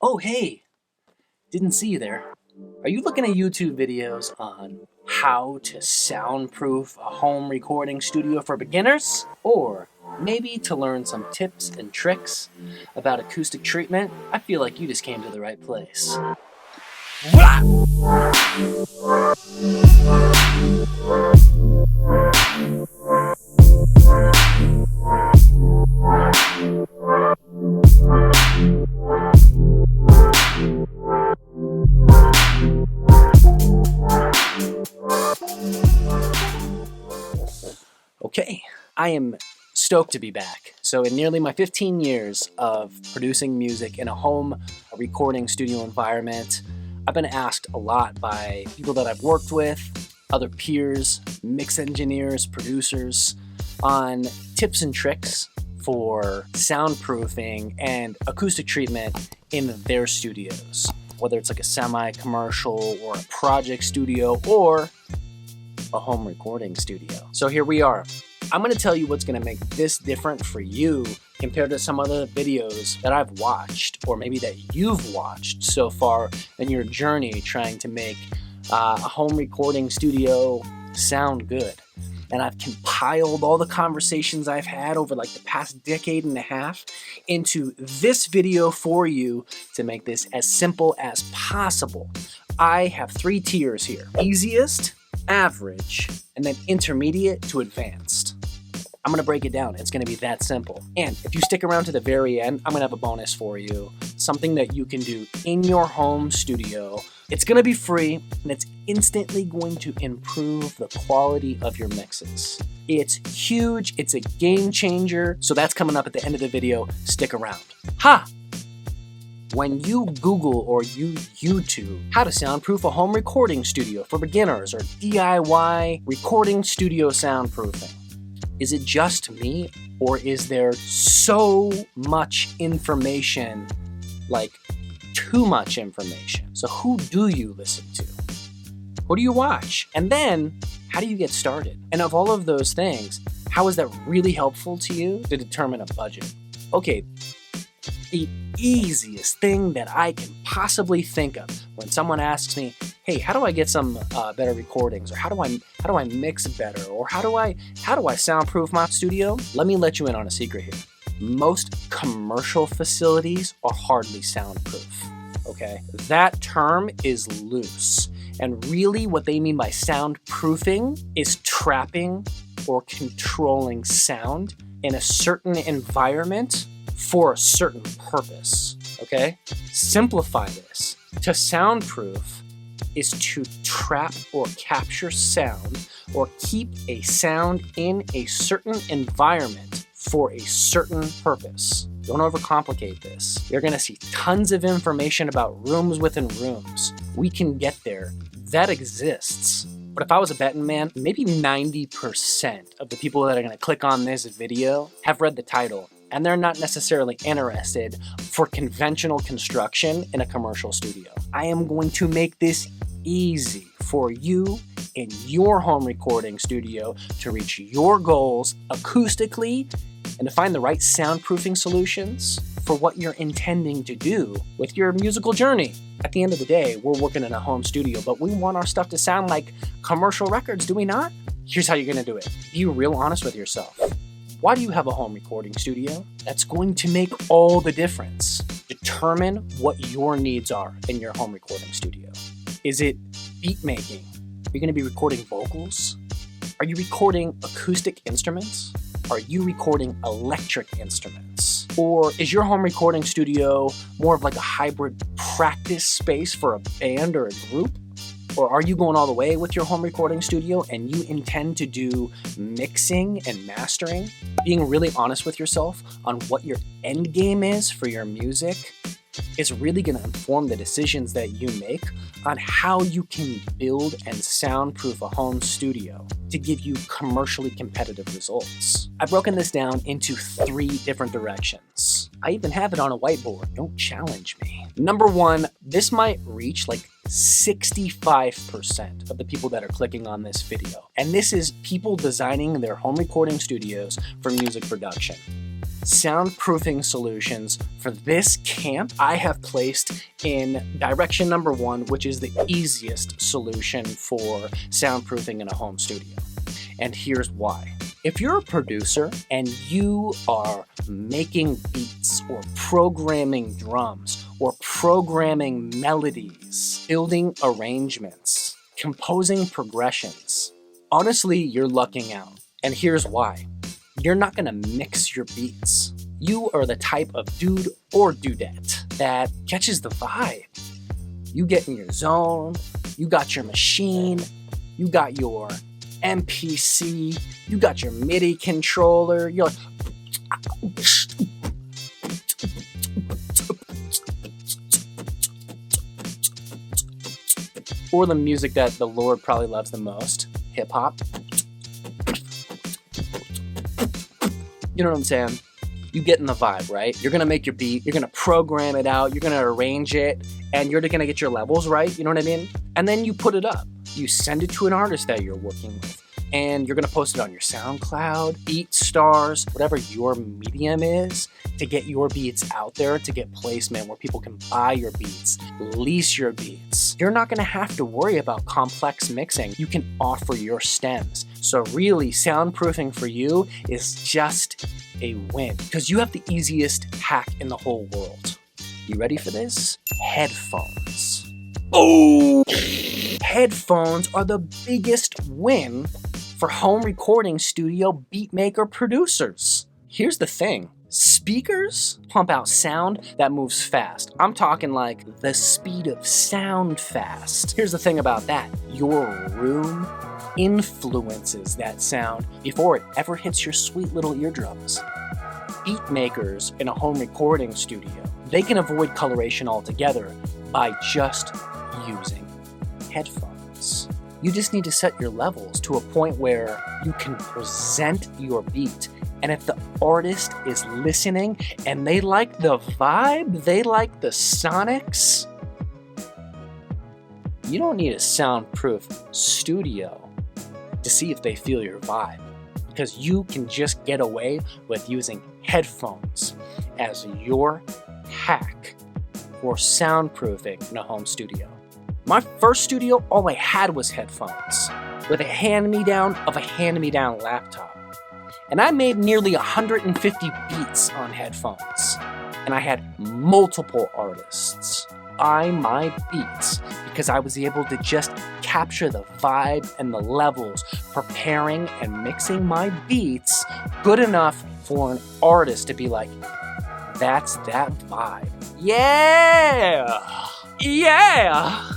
Oh, hey, didn't see you there. Are you looking at YouTube videos on how to soundproof a home recording studio for beginners? Or maybe to learn some tips and tricks about acoustic treatment? I feel like you just came to the right place. Okay, I am stoked to be back. So in nearly my 15 years of producing music in a home recording studio environment, I've been asked a lot by people that I've worked with, other peers, mix engineers, producers, on tips and tricks for soundproofing and acoustic treatment in their studios, whether it's like a semi-commercial or a project studio or a home recording studio. So here we are. I'm going to tell you what's going to make this different for you compared to some other videos that I've watched, or maybe that you've watched so far in your journey trying to make a home recording studio sound good. And I've compiled all the conversations I've had over like the past decade and a half into this video for you to make this as simple as possible. I have 3 tiers here: easiest, average, and then intermediate to advanced. I'm gonna break it down. It's gonna be that simple. And if you stick around to the very end, I'm gonna have a bonus for you. Something that you can do in your home studio. It's gonna be free, and it's instantly going to improve the quality of your mixes. It's huge, it's a game changer. So that's coming up at the end of the video. Stick around. Ha! When you Google or you YouTube how to soundproof a home recording studio for beginners or DIY recording studio soundproofing, is it just me, or is there so much information, like too much information? So who do you listen to? Who do you watch? And then how do you get started? And of all of those things, how is that really helpful to you to determine a budget? Okay, the easiest thing that I can possibly think of when someone asks me, hey, how do I get some better recordings, or how do I mix better, or how do I soundproof my studio? Let me let you in on a secret here. Most commercial facilities are hardly soundproof. Okay, that term is loose, and really what they mean by soundproofing is trapping or controlling sound in a certain environment for a certain purpose, okay? Simplify this. To soundproof is to trap or capture sound or keep a sound in a certain environment for a certain purpose. Don't overcomplicate this. You're gonna see tons of information about rooms within rooms. We can get there. That exists. But if I was a betting man, maybe 90% of the people that are gonna click on this video have read the title, and they're not necessarily interested for conventional construction in a commercial studio. I am going to make this easy for you in your home recording studio to reach your goals acoustically and to find the right soundproofing solutions for what you're intending to do with your musical journey. At the end of the day, we're working in a home studio, but we want our stuff to sound like commercial records, do we not? Here's how you're gonna do it. Be real honest with yourself. Why do you have a home recording studio? That's going to make all the difference. Determine what your needs are in your home recording studio. Is it beat making? Are you going to be recording vocals? Are you recording acoustic instruments? Are you recording electric instruments? Or is your home recording studio more of like a hybrid practice space for a band or a group? Or are you going all the way with your home recording studio and you intend to do mixing and mastering? Being really honest with yourself on what your end game is for your music is really going to inform the decisions that you make on how you can build and soundproof a home studio to give you commercially competitive results. I've broken this down into 3 different directions. I even have it on a whiteboard. Don't challenge me. Number 1, this might reach like 65% of the people that are clicking on this video. And this is people designing their home recording studios for music production. soundproofing solutions for this camp I have placed in direction number 1, which is the easiest solution for soundproofing in a home studio. And here's why. If you're a producer and you are making beats or programming drums or programming melodies, building arrangements, composing progressions, honestly, you're lucking out. And here's why. You're not gonna mix your beats. You are the type of dude or dudette that catches the vibe. You get in your zone, you got your machine, you got your MPC, you got your MIDI controller, you're like, or the music that the Lord probably loves the most, hip hop. You know what I'm saying? You get in the vibe, right? You're gonna make your beat, you're gonna program it out, you're gonna arrange it, and you're gonna get your levels right, you know what I mean? And then you put it up. You send it to an artist that you're working with, and you're gonna post it on your SoundCloud, BeatStars, whatever your medium is, to get your beats out there, to get placement where people can buy your beats, lease your beats. You're not gonna have to worry about complex mixing. You can offer your stems. So really, soundproofing for you is just a win, because you have the easiest hack in the whole world. You ready for this? Headphones. Oh! Headphones are the biggest win for home recording studio beatmaker producers. Here's the thing. Speakers pump out sound that moves fast. I'm talking like the speed of sound fast. Here's the thing about that. Your room influences that sound before it ever hits your sweet little eardrums. Beat makers in a home recording studio, they can avoid coloration altogether by just using headphones. You just need to set your levels to a point where you can present your beat. And if the artist is listening and they like the vibe, they like the sonics, you don't need a soundproof studio to see if they feel your vibe, because you can just get away with using headphones as your hack for soundproofing in a home studio. My first studio, all I had was headphones with a hand-me-down of a hand-me-down laptop. And I made nearly 150 beats on headphones. And I had multiple artists buy my beats because I was able to just capture the vibe and the levels, preparing and mixing my beats good enough for an artist to be like, that's that vibe. Yeah! Yeah!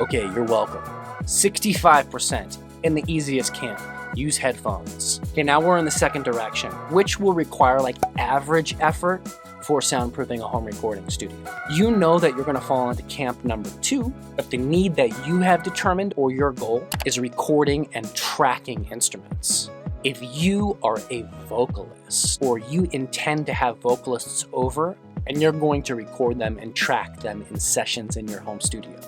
Okay, you're welcome. 65% in the easiest camp. Use headphones. Okay, now we're in the second direction, which will require like average effort for soundproofing a home recording studio. You know that you're gonna fall into camp number 2 if the need that you have determined or your goal is recording and tracking instruments. If you are a vocalist or you intend to have vocalists over and you're going to record them and track them in sessions in your home studio.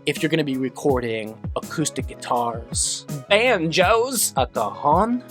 If you're gonna be recording acoustic guitars, banjos, a cajon,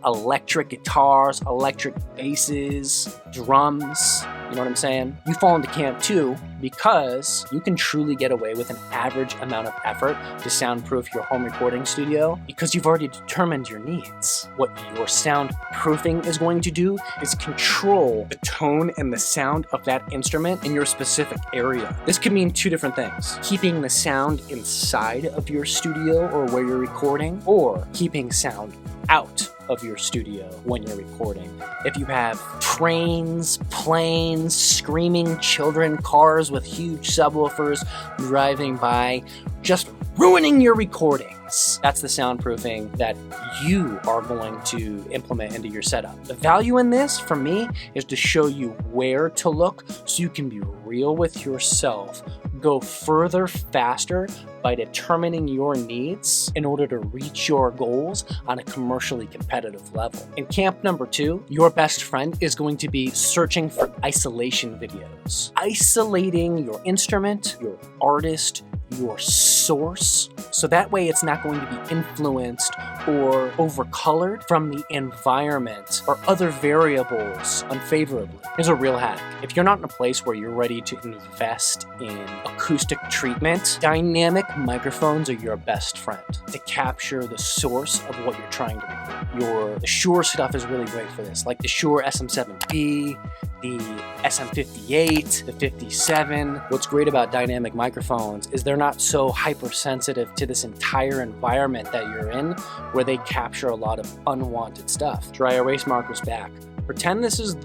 electric guitars, electric basses, drums, you know what I'm saying? You fall into camp 2 because you can truly get away with an average amount of effort to soundproof your home recording studio because you've already determined your needs. What your soundproofing is going to do is control the tone and the sound of that instrument in your specific area. This could mean 2 different things. Keeping the sound inside of your studio or where you're recording, or keeping sound out of your studio when you're recording. If you have trains, planes, screaming children, cars with huge subwoofers driving by, just ruining your recordings. That's the soundproofing that you are going to implement into your setup. The value in this, for me, is to show you where to look so you can be real with yourself. Go further, faster by determining your needs in order to reach your goals on a commercially competitive level. In camp number 2, your best friend is going to be searching for isolation videos. Isolating your instrument, your artist, your source, so that way it's not going to be influenced or overcolored from the environment or other variables unfavorably. Here's a real hack. If you're not in a place where you're ready to invest in acoustic treatment, dynamic microphones are your best friend to capture the source of what you're trying to record. The Shure stuff is really great for this, like the Shure SM7B, the SM58, the 57. What's great about dynamic microphones is they're not so hypersensitive to this entire environment that you're in, where they capture a lot of unwanted stuff. Dry erase marker's back. Pretend this is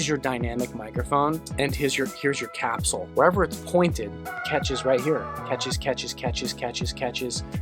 your dynamic microphone, and here's your capsule. Wherever it's pointed, catches right here. Catches.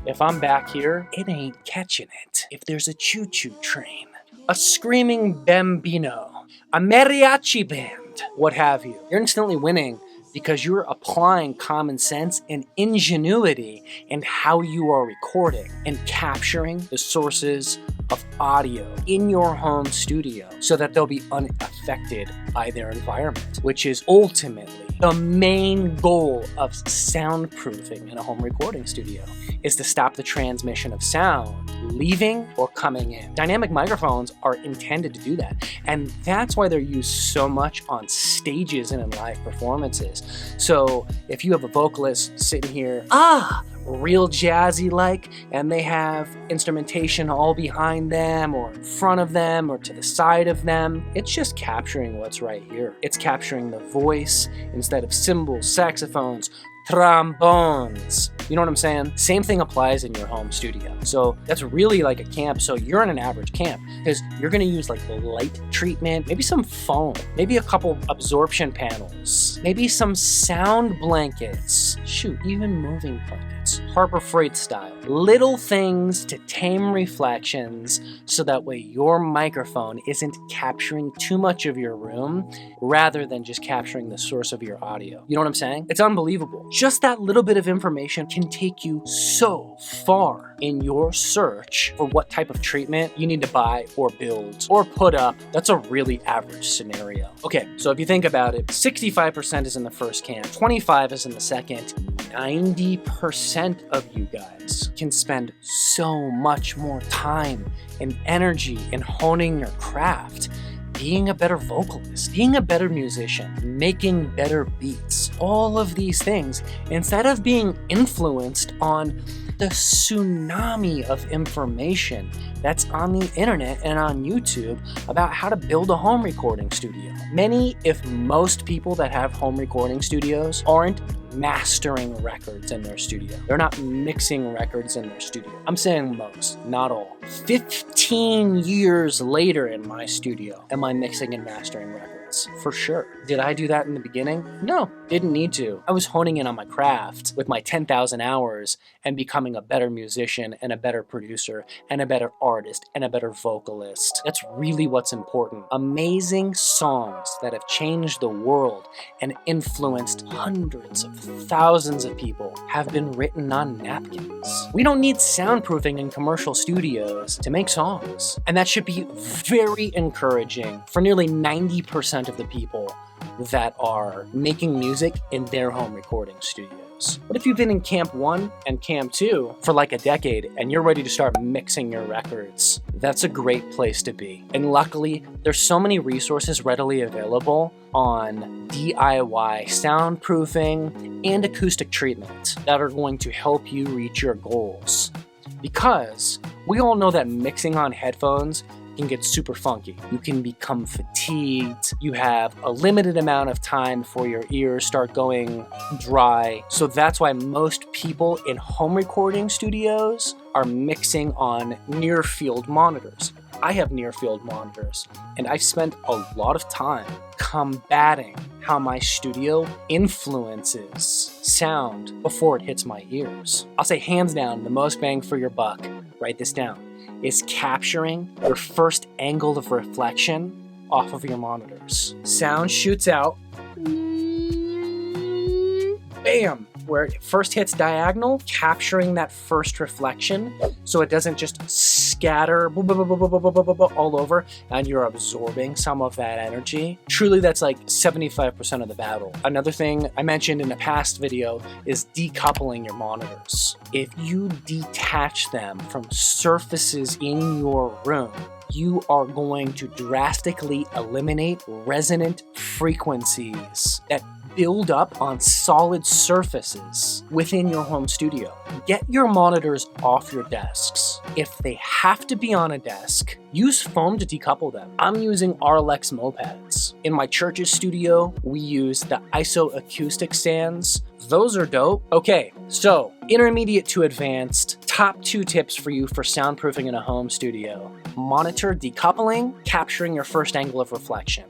If I'm back here, it ain't catching it. If there's a choo-choo train, a screaming bambino, a mariachi band, what have you, you're instantly winning because you're applying common sense and ingenuity in how you are recording and capturing the sources of audio in your home studio so that they'll be unaffected by their environment, which is ultimately the main goal of soundproofing in a home recording studio, is to stop the transmission of sound leaving or coming in. Dynamic microphones are intended to do that, and that's why they're used so much on stages and in live performances. So if you have a vocalist sitting here, real jazzy like, and they have instrumentation all behind them or in front of them or to the side of them, it's just capturing what's right here. It's capturing the voice instead of cymbals, saxophones, trombones. You know what I'm saying? Same thing applies in your home studio. So that's really like a camp. So you're in an average camp because you're going to use like the light treatment, maybe some foam, maybe a couple absorption panels, maybe some sound blankets, shoot, even moving blankets, Harbor Freight style. Little things to tame reflections so that way your microphone isn't capturing too much of your room rather than just capturing the source of your audio. You know what I'm saying? It's unbelievable. Just that little bit of information can take you so far in your search for what type of treatment you need to buy or build or put up. That's a really average scenario. Okay, so if you think about it, 65% is in the first camp, 25% is in the second. 90% of you guys can spend so much more time and energy in honing your craft, being a better vocalist, being a better musician, making better beats, all of these things, instead of being influenced on the tsunami of information that's on the internet and on YouTube about how to build a home recording studio. Many, if most people that have home recording studios aren't mastering records in their studio. They're not mixing records in their studio. I'm saying most, not all. 15 years later in my studio, am I mixing and mastering records? For sure. Did I do that in the beginning? No, didn't need to. I was honing in on my craft with my 10,000 hours and becoming a better musician and a better producer and a better artist and a better vocalist. That's really what's important. Amazing songs that have changed the world and influenced hundreds of thousands of people have been written on napkins. We don't need soundproofing in commercial studios to make songs. And that should be very encouraging for nearly 90% of the people that are making music in their home recording studios. What if you've been in Camp 1 and Camp 2 for like a decade and you're ready to start mixing your records? That's a great place to be. And luckily, there's so many resources readily available on DIY soundproofing and acoustic treatment that are going to help you reach your goals. Because we all know that mixing on headphones can get super funky. You can become fatigued. You have a limited amount of time before your ears start going dry. So that's why most people in home recording studios are mixing on near-field monitors. I have near-field monitors, and I've spent a lot of time combating how my studio influences sound before it hits my ears. I'll say hands down, the most bang for your buck, write this down, is capturing your first angle of reflection off of your monitors. Sound shoots out, bam, where it first hits diagonal, capturing that first reflection so it doesn't just scatter all over, and you're absorbing some of that energy. Truly, that's like 75% of the battle. Another thing I mentioned in a past video is decoupling your monitors. If you detach them from surfaces in your room, you are going to drastically eliminate resonant frequencies that build up on solid surfaces within your home studio. Get your monitors off your desks. If they have to be on a desk, use foam to decouple them. I'm using RLX mopeds. In my church's studio, we use the IsoAcoustics stands. Those are dope. Okay, so intermediate to advanced, top 2 tips for you for soundproofing in a home studio. Monitor decoupling, capturing your first angle of reflection.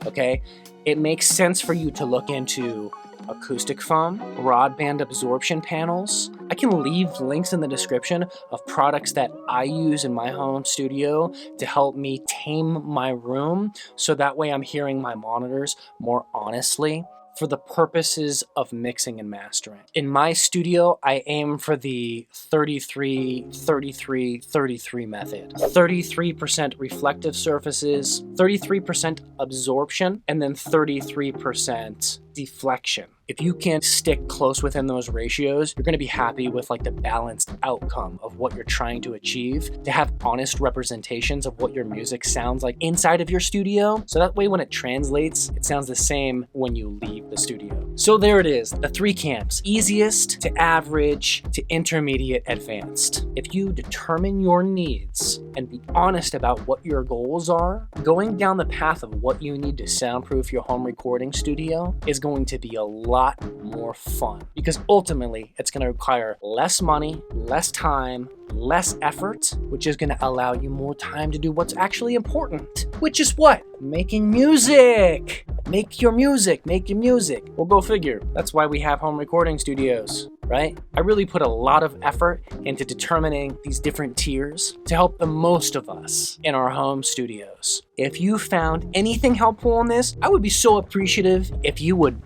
Okay, it makes sense for you to look into acoustic foam, broadband absorption panels. I can leave links in the description of products that I use in my home studio to help me tame my room, so that way I'm hearing my monitors more honestly for the purposes of mixing and mastering. In my studio, I aim for the 33-33-33 method. 33% reflective surfaces, 33% absorption, and then 33% deflection. If you can stick close within those ratios, you're going to be happy with like the balanced outcome of what you're trying to achieve, to have honest representations of what your music sounds like inside of your studio. So that way when it translates, it sounds the same when you leave the studio. So there it is, the 3 camps: easiest to average to intermediate advanced. If you determine your needs and be honest about what your goals are, going down the path of what you need to soundproof your home recording studio is going to be a lot more fun, because ultimately it's going to require less money, less time, less effort, which is going to allow you more time to do what's actually important, which is what? Making music. Make your music. Well, go figure. That's why we have home recording studios, right? I really put a lot of effort into determining these different tiers to help the most of us in our home studios. If you found anything helpful in this, I would be so appreciative if you would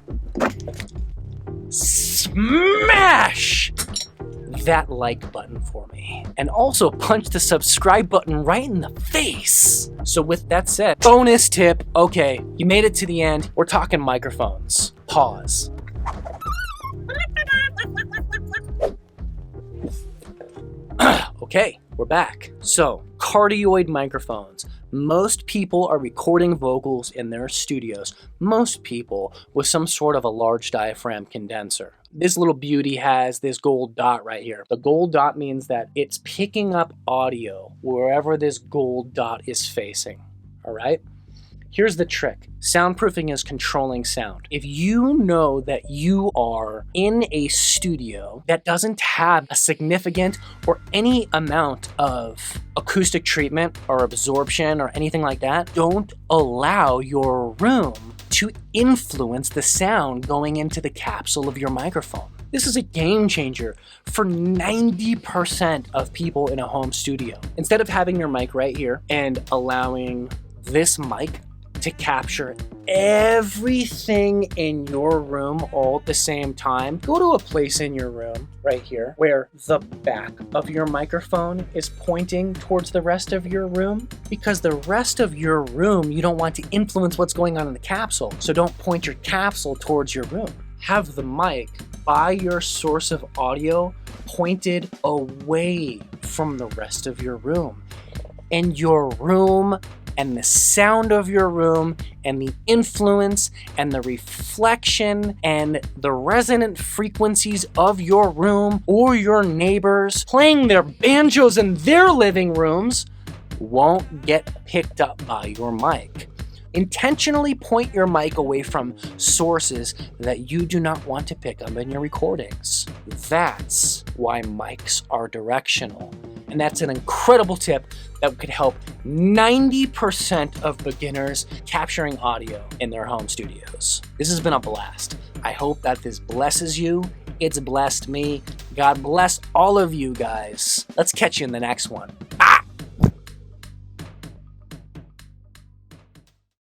smash that like button for me, and also punch the subscribe button right in the face. So with that said, bonus tip. Okay, you made it to the end. We're talking microphones. Pause. Okay, we're back. So, cardioid microphones. Most people are recording vocals in their studios. Most people with some sort of a large diaphragm condenser. This little beauty has this gold dot right here. The gold dot means that it's picking up audio wherever this gold dot is facing. All right? Here's the trick. Soundproofing is controlling sound. If you know that you are in a studio that doesn't have a significant or any amount of acoustic treatment or absorption or anything like that, don't allow your room to influence the sound going into the capsule of your microphone. This is a game changer for 90% of people in a home studio. Instead of having your mic right here and allowing this mic to capture everything in your room all at the same time, go to a place in your room right here where the back of your microphone is pointing towards the rest of your room, because the rest of your room, you don't want to influence what's going on in the capsule. So don't point your capsule towards your room. Have the mic by your source of audio pointed away from the rest of your room. And your room and the sound of your room and the influence and the reflection and the resonant frequencies of your room or your neighbors playing their banjos in their living rooms won't get picked up by your mic. Intentionally point your mic away from sources that you do not want to pick up in your recordings. That's why mics are directional. And that's an incredible tip that could help 90% of beginners capturing audio in their home studios. This has been a blast. I hope that this blesses you. It's blessed me. God bless all of you guys. Let's catch you in the next one.